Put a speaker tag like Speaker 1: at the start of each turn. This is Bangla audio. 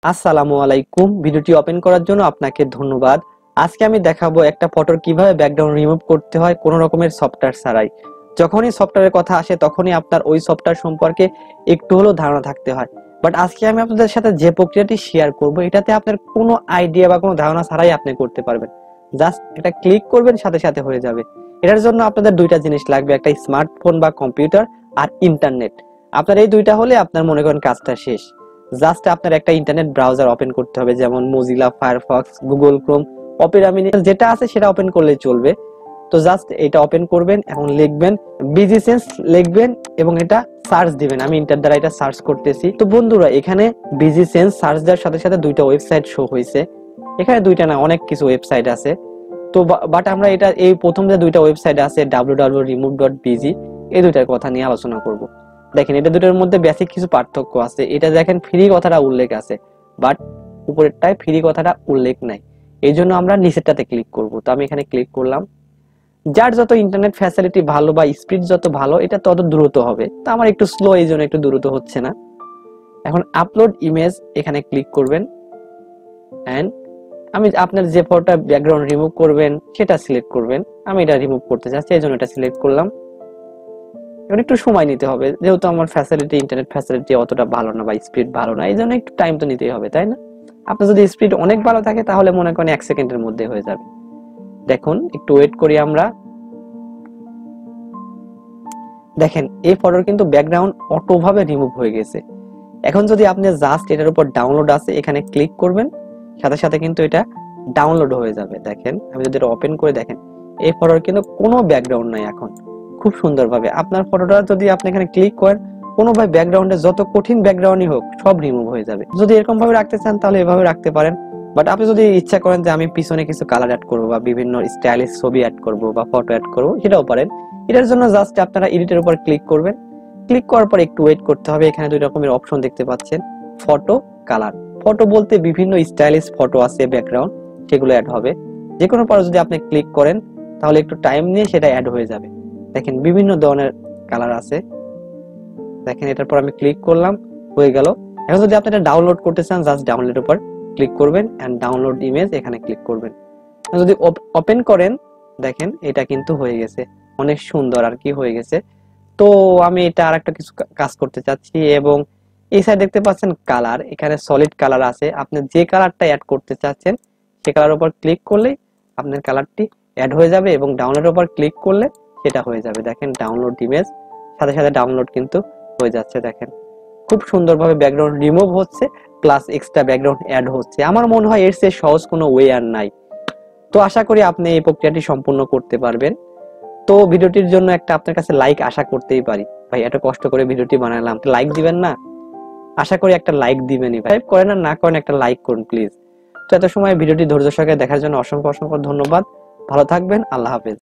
Speaker 1: আসসালামু আলাইকুম। ভিডিওটি ওপেন করার জন্য আপনাকে ধন্যবাদ। আজকে আমি দেখাবো একটা ফটোর কিভাবে ব্যাকগ্রাউন্ড রিমুভ করতে হয় কোনো রকমের সফটওয়্যার ছাড়াই। যখনই সফটওয়্যারের কথা আসে তখনই আপনার ওই সফটওয়্যার সম্পর্কে একটু হলেও ধারণা থাকতে হয়। বাট আজকে আমি আপনাদের সাথে যে প্রক্রিয়াটি শেয়ার করব এটাতে আপনার কোনো আইডিয়া বা কোনো ধারণা ছাড়াই আপনি করতে পারবেন। জাস্ট এটা ক্লিক করবেন, সাথে সাথে হয়ে যাবে। এটার জন্য আপনাদের দুইটা জিনিস লাগবে, একটা স্মার্টফোন বা কম্পিউটার আর ইন্টারনেট। আপনার এই দুইটা হলে আপনার মনে করেন কাজটা শেষ। জাস্ট আপনার একটা ইন্টারনেট ব্রাউজার ওপেন করতে হবে, যেমন Mozilla Firefox, Google Chrome, Opera mini, যেটা আছে সেটা ওপেন করলেই চলবে। তো জাস্ট এটা ওপেন করবেন, এখন লিখবেন বিজিসেন্স লিখবেন এবং এটা সার্চ দিবেন। আমি ইন্টার দ্বারা এটা সার্চ করতেছি। তো বন্ধুরা, এখানে বিজিসেন্স সার্চ দেওয়ার সাথে সাথে দুইটা ওয়েবসাইট শো হয়েছে। এখানে দুইটা না, অনেক কিছু ওয়েবসাইট আছে। তো বাট আমরা এটা এই প্রথম যে দুইটা ওয়েবসাইট আছে www.remove.bg, এই দুইটার কথা নিয়ে আলোচনা করব। দেখেন, এটা দুটোর মধ্যে বেসিক কিছু পার্থক্য আছে। এটা দেখেন ফ্রি কথাটা উল্লেখ আছে, বাট উপরেরটায় ফ্রি কথাটা উল্লেখ নাই। এই জন্য আমরা নিচেরটাতে ক্লিক করব। তো আমি এখানে ক্লিক করলাম। যার যত ইন্টারনেট ফ্যাসিলিটি ভালো বা স্পিড যত ভালো, এটা তত দ্রুত হবে। তো আমার একটু স্লো, এই জন্য একটু দ্রুত হচ্ছে না। এখন আপলোড ইমেজ এখানে ক্লিক করবেন এন্ড আমি আপনার যে ফটোটা ব্যাকগ্রাউন্ড রিমুভ করবেন সেটা সিলেক্ট করবেন। আমি এটা রিমুভ করতে চাচ্ছি, এই জন্য এটা সিলেক্ট করলাম। এখন একটু সময় নিতে হবে, যেহেতু আমার ফ্যাসিলিটি ইন্টারনেট ফ্যাসিলিটি অতটা ভালো না বা স্পিড ভালো না, এই জন্য একটু টাইম তো নিতেই হবে, তাই না? আপনার যদি স্পিড অনেক ভালো থাকে তাহলে মনে করেন 1 সেকেন্ডের মধ্যে হয়ে যাবে। দেখুন, একটু ওয়েট করি আমরা। দেখেন, এই ফটোর কিন্তু ব্যাকগ্রাউন্ড অটো ভাবে রিমুভ হয়ে গেছে। এখন যদি আপনি জাস্ট এটার উপর ডাউনলোড আছে এখানে ক্লিক করবেন, সাথে সাথে কিন্তু এটা ডাউনলোড হয়ে যাবে। দেখেন, আমি যদি এটা ওপেন করে দেখেন, এই ফটোর কিন্তু কোনো ব্যাকগ্রাউন্ড নাই। এখন খুব সুন্দরভাবে আপনার ফটোটা যদি আপনি এখানে ক্লিক করেন, কোনো ভাই ব্যাকগ্রাউন্ডে যত কঠিন ব্যাকগ্রাউন্ডই হোক সব রিমুভ হয়ে যাবে। যদি এরকম ভাবে রাখতে চান তাহলে এভাবে রাখতে পারেন। বাট আপনি যদি ইচ্ছা করেন যে আমি পিছনে কিছু কালার অ্যাড করবো বা বিভিন্ন স্টাইলিশ ছবি অ্যাড করবো বা ফটো অ্যাড করবো, সেটাও পারেন। এটার জন্য জাস্ট আপনারা এডিটের উপর ক্লিক করবেন। ক্লিক করার পর একটু ওয়েট করতে হবে। এখানে দুই রকমের অপশন দেখতে পাচ্ছেন, ফটো, কালার। ফটো বলতে বিভিন্ন স্টাইলিশ ফটো আছে ব্যাকগ্রাউন্ড, সেগুলো অ্যাড হবে। যে কোনো পর যদি আপনি ক্লিক করেন তাহলে একটু টাইম নিয়ে সেটা অ্যাড হয়ে যাবে। দেখেন, বিভিন্ন ধরনের কালার আছে। দেখেন, এটার পর আমি ক্লিক করলাম, হয়ে গেল। এখন যদি আপনি এটা ডাউনলোড করতে চান, জাস্ট ডাউনলোডের উপর ক্লিক করবেন এন্ড ডাউনলোড ইমেজ এখানে ক্লিক করবেন। যদি ওপেন করেন, দেখেন এটা কিন্তু হয়ে গেছে, অনেক সুন্দর আর কি হয়ে গেছে। তো আমি এটা আরেকটা কিছু কাজ করতে চাচ্ছি, এবং এই সাইড দেখতে পাচ্ছেন কালার, এখানে সলিড কালার আছে। আপনি যে কালারটা অ্যাড করতে চাচ্ছেন সে কালার উপর ক্লিক করলেই আপনার কালারটি অ্যাড হয়ে যাবে, এবং ডাউনলোডের উপর ক্লিক করলে সেটা হয়ে যাবে। দেখেন, ডাউনলোড ইমেজ, সাথে সাথে ডাউনলোড কিন্তু হয়ে যাচ্ছে। দেখেন, খুব সুন্দরভাবে ব্যাকগ্রাউন্ড রিমুভ হচ্ছে, প্লাস এক্সট্রা ব্যাকগ্রাউন্ড অ্যাড হচ্ছে। আমার মনে হয় এর চেয়ে সহজ কোনো ওয়ে আর নাই। তো আশা করি আপনি এই প্রক্রিয়াটি সম্পূর্ণ করতে পারবেন। তো ভিডিওটির জন্য একটা আপনার কাছে লাইক আশা করতেই পারি। ভাই, এত কষ্ট করে ভিডিওটি বানালাম, তো লাইক দিবেন না? আশা করি একটা লাইক দিবেনই। ভাই, করেন আর না করেন, একটা লাইক করুন প্লিজ। তো এত সময় ভিডিওটি ধৈর্য সহকারে দেখার জন্য অসংখ্য অসংখ্য ধন্যবাদ। ভালো থাকবেন, আল্লাহ হাফেজ।